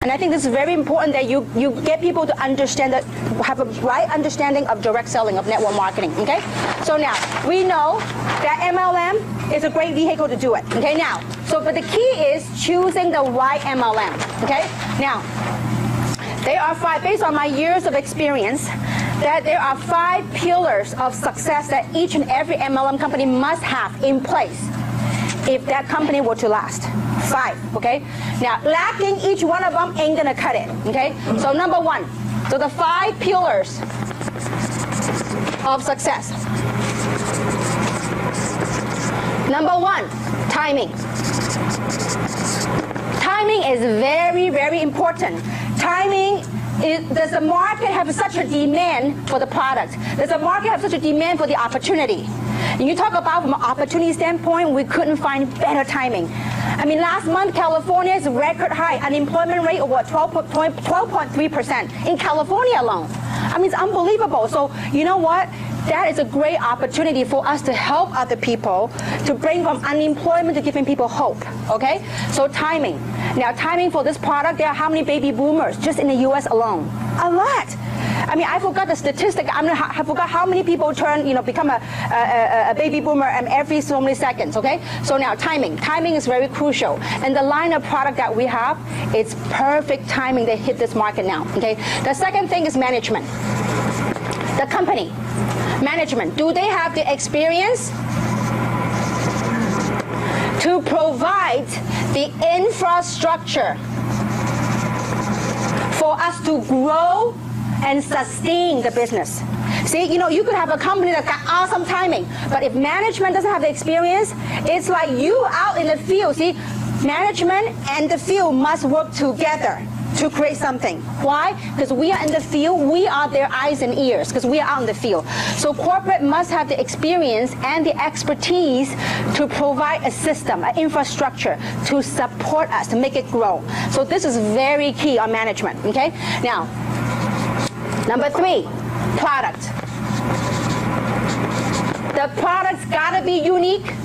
And I think this is very important that you get people to understand that, have a right understanding of direct selling, of network marketing, okay? So now, we know that MLM is a great vehicle to do it, okay? Now, but the key is choosing the right MLM, okay? Now, there are 5, based on my years of experience, that there are 5 pillars of success that each and every MLM company must have in place if that company were to last. 5, okay? Now, lacking each one of them ain't gonna cut it, okay? So number 1, so the 5 pillars of success. Number 1, timing. Timing is very, very important. Timing does the market have such a demand for the product? Does the market have such a demand for the opportunity? And you talk about from an opportunity standpoint, we couldn't find better timing. I mean, last month, California's record high unemployment rate of what, 12.3% in California alone. I mean, it's unbelievable. So you know what? That is a great opportunity for us to help other people, to bring from unemployment to giving people hope, okay? So timing. Now, timing for this product, there are how many baby boomers just in the U.S. alone? A lot. I mean, I forgot the statistic. I forgot how many people become a baby boomer every so many seconds, okay? So now, timing. Timing is very crucial. And the line of product that we have, it's perfect timing to hit this market now, okay? The second thing is management. The company. Management, do they have the experience to provide the infrastructure for us to grow and sustain the business? See, you could have a company that got awesome timing, but if management doesn't have the experience, it's like you out in the field. See, management and the field must work together to create something. Why? Because we are in the field, we are their eyes and ears, because we are out in the field. So corporate must have the experience and the expertise to provide a system, an infrastructure to support us, to make it grow. So this is very key on management, okay? Now, number 3, product. The product's gotta be unique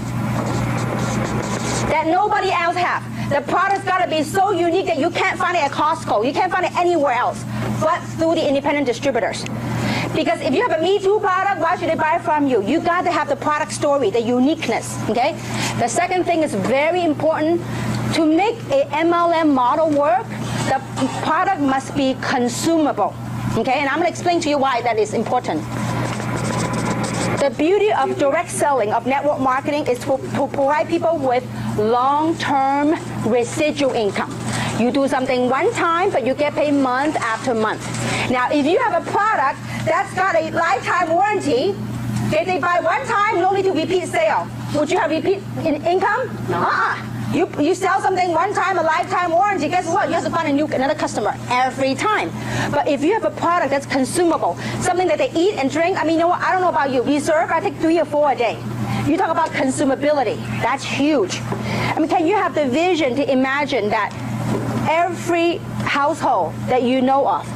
that nobody else have. The product's got to be so unique that you can't find it at Costco. You can't find it anywhere else but through the independent distributors. Because if you have a Me Too product, why should they buy from you? You got to have the product story, the uniqueness, okay? The second thing is very important. To make a MLM model work, the product must be consumable, okay? And I'm going to explain to you why that is important. The beauty of direct selling, of network marketing, is to provide people with long-term residual income. You do something one time, but you get paid month after month. Now, if you have a product that's got a lifetime warranty, if they buy one time, no need to repeat sale. Would you have repeat income? No. You sell something one time, a lifetime warranty, guess what? You have to find another customer every time. But if you have a product that's consumable, something that they eat and drink, I mean, you know what? I don't know about you. Reserve, I take 3 or 4 a day. You talk about consumability. That's huge. I mean, can you have the vision to imagine that every household that you know of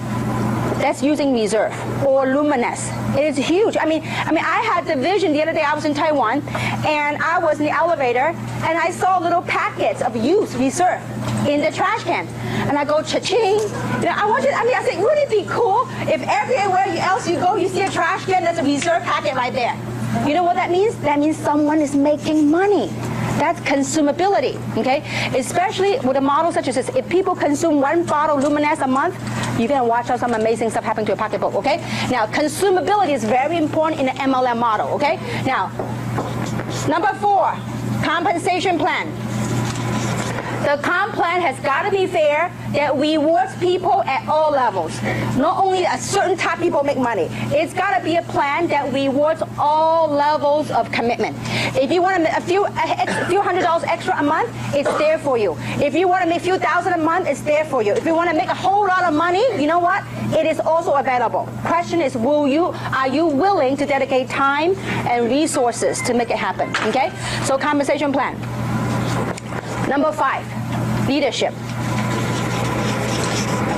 that's using Reserve or Luminous, it is huge. I mean, I had the vision the other day. I was in Taiwan, and I was in the elevator, and I saw little packets of used Reserve in the trash can, and I go cha-ching. I said, wouldn't it be cool if everywhere else you go, you see a trash can that's a Reserve packet right there? You know what that means? That means someone is making money. That's consumability, okay? Especially with a model such as this. If people consume 1 bottle Luminous a month, you're going to watch out some amazing stuff happen to your pocketbook, okay? Now, consumability is very important in the MLM model, okay? Now, number 4, compensation plan. The comp plan has got to be fair, that rewards people at all levels. Not only a certain type of people make money. It's got to be a plan that rewards all levels of commitment. If you want to make a few $100s extra a month, it's there for you. If you want to make a few thousand a month, it's there for you. If you want to make a whole lot of money, you know what? It is also available. Question is, are you willing to dedicate time and resources to make it happen? Okay? So compensation plan. Number 5, leadership.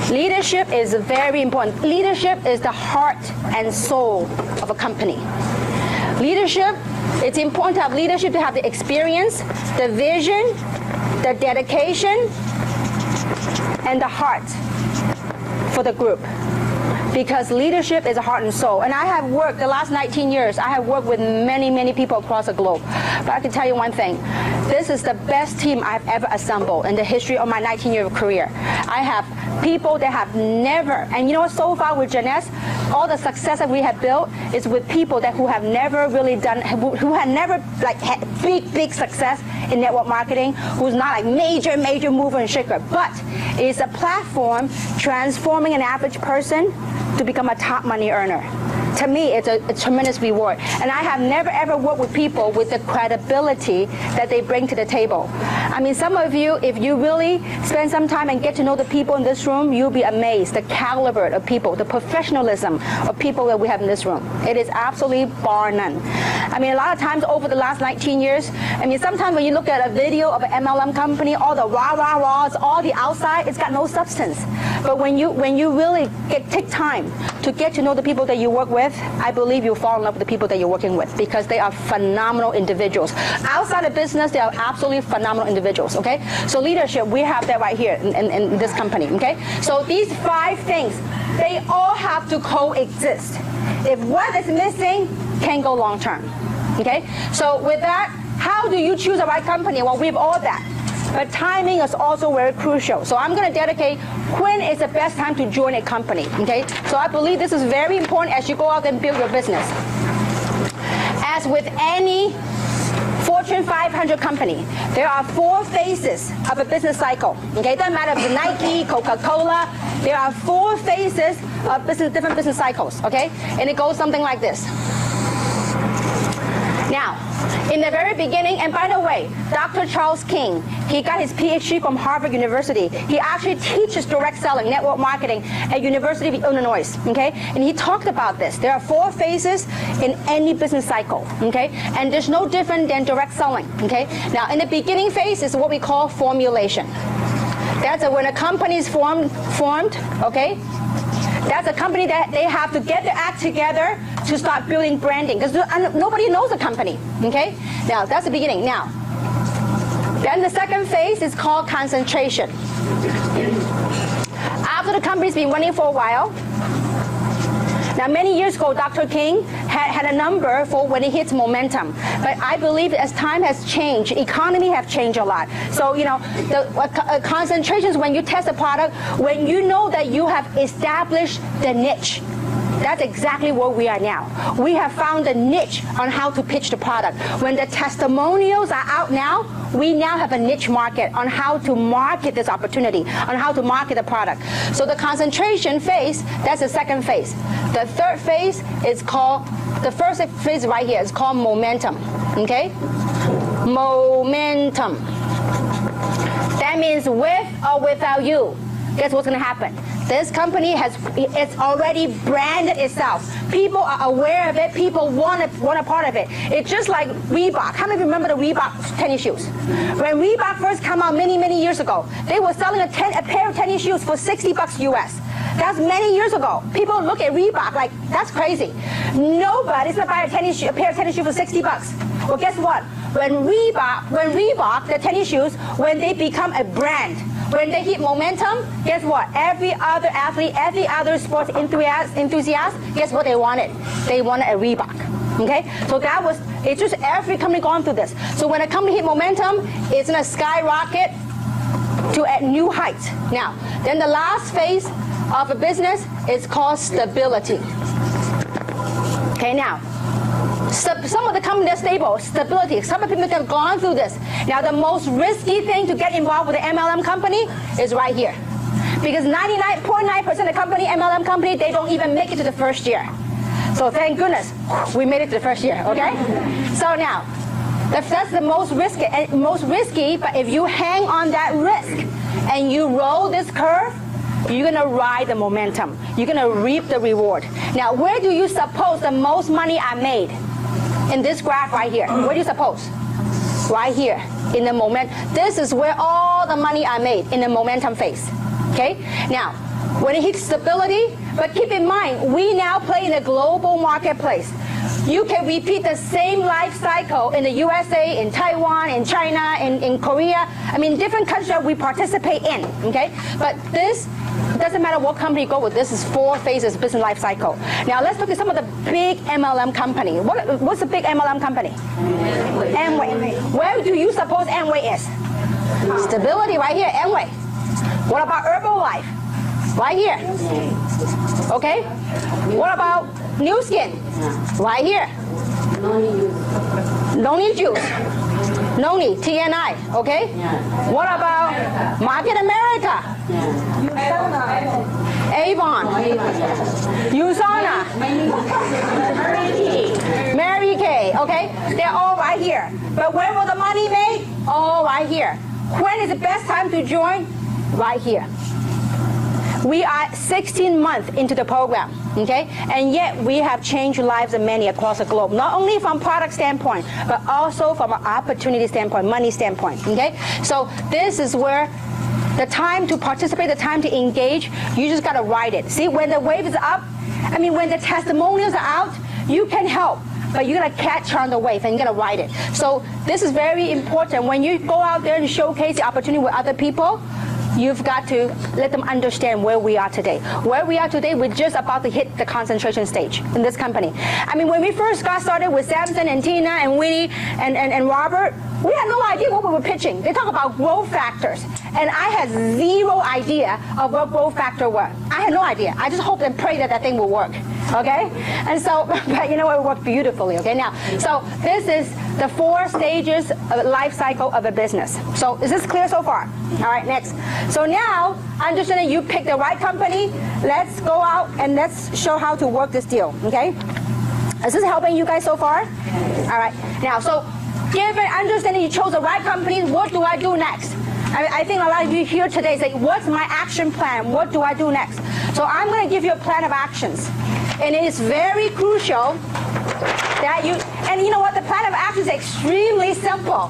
Leadership is very important. Leadership is the heart and soul of a company. Leadership, it's important to have leadership, to have the experience, the vision, the dedication, and the heart for the group. Because leadership is a heart and soul. And I have worked, the last 19 years, I have worked with many, many people across the globe. But I can tell you one thing. This is the best team I've ever assembled in the history of my 19-year career. I have people that have never, and you know what, so far with Janess, all the success that we have built is with people that who have never really done, who had never like had big success in network marketing, who's not like major mover and shaker, but it's a platform transforming an average person to become a top money earner. To me, it's a tremendous reward. And I have never ever worked with people with the credibility that they bring to the table. I mean, some of you, if you really spend some time and get to know the people in this room, you'll be amazed the caliber of people, the professionalism of people that we have in this room. It is absolutely bar none. I mean, a lot of times over the last 19 years, I mean, sometimes when you look at a video of an MLM company, all the rah-rah-rahs, all the outside, it's got no substance. But when you really take time to get to know the people that you work with, I believe you'll fall in love with the people that you're working with because they are phenomenal individuals. Outside of business, they are absolutely phenomenal individuals, okay? So leadership, we have that right here in this company, okay? So these 5 things, they all have to coexist. If one is missing, can't go long term, okay? So with that, how do you choose the right company? Well, we have all that. But timing is also very crucial. So I'm going to dedicate when is the best time to join a company, okay? So I believe this is very important as you go out and build your business. As with any Fortune 500 company, there are 4 phases of a business cycle, okay? It doesn't matter if it's Nike, Coca-Cola, there are 4 phases of different business cycles, okay? And it goes something like this. Now, in the very beginning, and by the way, Dr. Charles King, he got his PhD from Harvard University. He actually teaches direct selling, network marketing at University of Illinois, okay? And he talked about this. There are 4 phases in any business cycle, okay? And there's no different than direct selling, okay? Now, in the beginning phase is what we call formulation. That's when a company is formed, okay? That's a company that they have to get their act together to start building branding because nobody knows the company, okay? Now, that's the beginning. Now, then the second phase is called concentration. After the company's been running for a while, now many years ago, Dr. King had a number for when it hits momentum. But I believe as time has changed, economy have changed a lot. So, you know, the concentrations when you test a product, when you know that you have established the niche. That's exactly where we are now. We have found a niche on how to pitch the product. When the testimonials are out now, we now have a niche market on how to market this opportunity, on how to market the product. So the concentration phase, that's the second phase. The third phase is called, the first phase right here is called momentum, okay? Momentum. That means with or without you, guess what's gonna happen? This company it's already branded itself. People are aware of it. People want a part of it. It's just like Reebok. How many remember the Reebok tennis shoes? When Reebok first came out many years ago, they were selling a pair of tennis shoes for $60 US. That's many years ago. People look at Reebok like, that's crazy. Nobody's gonna buy a pair of tennis shoes for $60. Well, guess what? When Reebok, the tennis shoes, when they become a brand, when they hit momentum, guess what? Every other athlete, every other sports enthusiast, guess what they wanted? They wanted a Reebok. Okay? So it's just every company gone through this. So when a company hit momentum, it's gonna skyrocket to a new heights. Now, then the last phase of a business is called stability. Okay, now, some of the companies are stable, stability. Some of the people have gone through this. Now, the most risky thing to get involved with an MLM company is right here. Because 99.9% of the company, MLM company, they don't even make it to the first year. So thank goodness, we made it to the first year, okay? So now, that's the most risky, but if you hang on that risk and you roll this curve, you're gonna ride the momentum. You're gonna reap the reward. Now, where do you suppose the most money I made? In this graph right here. Where do you suppose? Right here, in the moment. This is where all the money I made in the momentum phase. Okay? Now, when it hits stability, but keep in mind, we now play in a global marketplace. You can repeat the same life cycle in the USA, in Taiwan, in China, in Korea. I mean, different countries that we participate in, okay? But this doesn't matter what company you go with. This is 4 phases business life cycle. Now let's look at some of the big MLM company. What's a big MLM company? Amway. Where do you suppose Amway is? Stability right here, Amway. What about Herbalife? Right here. Okay? What about New Skin? Right here. No need juice. No need, TNI, okay? What about Market America? Avon. USANA. Mary Kay, okay? They're all right here. But when will the money made? All right here. When is the best time to join? Right here. We are 16 months into the program, okay? And yet we have changed lives of many across the globe, not only from product standpoint, but also from an opportunity standpoint, money standpoint, okay? So this is where the time to participate, the time to engage, you just gotta ride it. See, when the wave is up, I mean, when the testimonials are out, you can help, but you gotta catch on the wave and you gotta ride it. So this is very important. When you go out there and showcase the opportunity with other people, you've got to let them understand where we are today. Where we are today, we're just about to hit the concentration stage in this company. I mean, when we first got started with Samson and Tina and Winnie and Robert, we had no idea what we were pitching. They talk about growth factors. And I had zero idea of what growth factor were. I had no idea. I just hoped and prayed that that thing would work. Okay? And so, but you know what, it worked beautifully. Okay, now, so this is the 4 stages of life cycle of a business. So is this clear so far? All right, next. So now, understanding you picked the right company, let's go out and let's show how to work this deal. Okay? Is this helping you guys so far? All right. Now, so given understanding you chose the right company, what do I do next? I think a lot of you here today say, what's my action plan? What do I do next? So I'm going to give you a plan of actions. And it is very crucial that you know what? The plan of action is extremely simple.